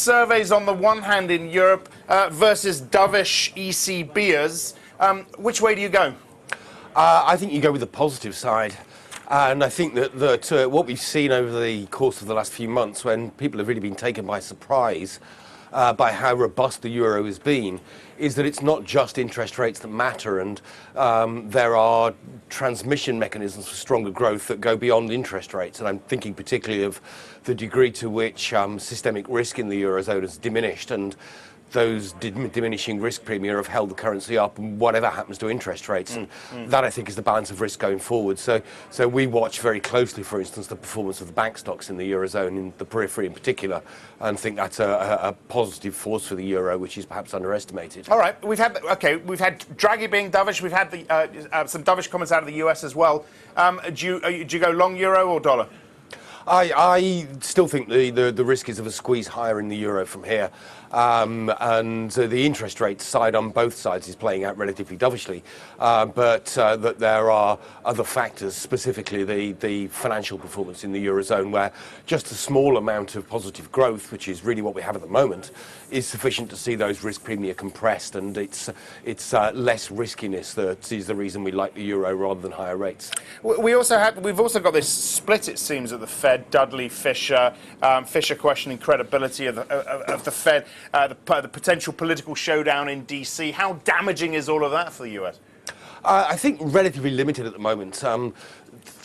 surveys on the one hand in Europe versus dovish ECB'ers. Which way do you go? I think you go with the positive side. And I think that what we've seen over the course of the last few months, when people have really been taken by surprise by how robust the euro has been, is that it's not just interest rates that matter, and there are transmission mechanisms for stronger growth that go beyond interest rates. And I'm thinking particularly of the degree to which systemic risk in the eurozone has diminished, and those diminishing risk premia have held the currency up, and whatever happens to interest rates, and that I think is the balance of risk going forward. So we watch very closely, for instance, the performance of the bank stocks in the eurozone, in the periphery in particular, and think that's a positive force for the euro, which is perhaps underestimated. All right, we've had Draghi being dovish. We've had some dovish comments out of the US as well. Do you go long euro or dollar? I still think the risk is of a squeeze higher in the euro from here, and the interest rate side on both sides is playing out relatively dovishly, but that there are other factors, specifically the financial performance in the eurozone, where just a small amount of positive growth, which is really what we have at the moment, is sufficient to see those risk premia compressed, and it's less riskiness that is the reason we like the euro rather than higher rates. We've also got this split, it seems, at the Fed. Dudley, Fisher, Fisher questioning credibility of the Fed, the potential political showdown in DC. How damaging is all of that for the US? I think relatively limited at the moment.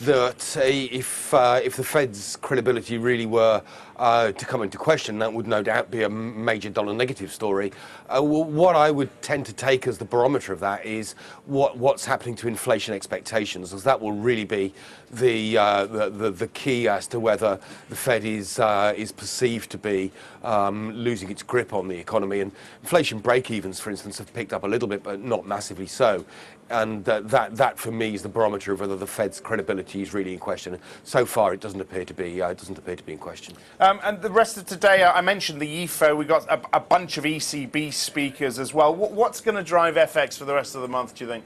That if the Fed's credibility really were to come into question, that would no doubt be a major dollar negative story. What I would tend to take as the barometer of that is what's happening to inflation expectations, as that will really be the key as to whether the Fed is perceived to be losing its grip on the economy. And inflation break-evens, for instance, have picked up a little bit, but not massively so. And that for me is the barometer of whether the Fed's credibility is really in question. So far, it doesn't appear to be in question. And the rest of today, I mentioned the Ifo. We got a bunch of ECB speakers as well. What's going to drive FX for the rest of the month, do you think?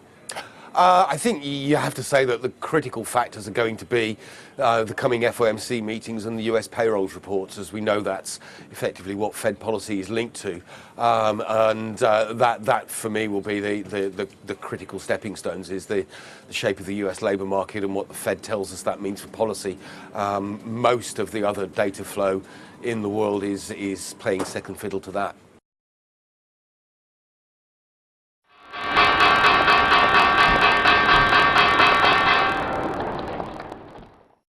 I think you have to say that the critical factors are going to be the coming FOMC meetings and the US payrolls reports, as we know that's effectively what Fed policy is linked to. That for me will be the critical stepping stones, is the shape of the US labour market and what the Fed tells us that means for policy. Most of the other data flow in the world is playing second fiddle to that.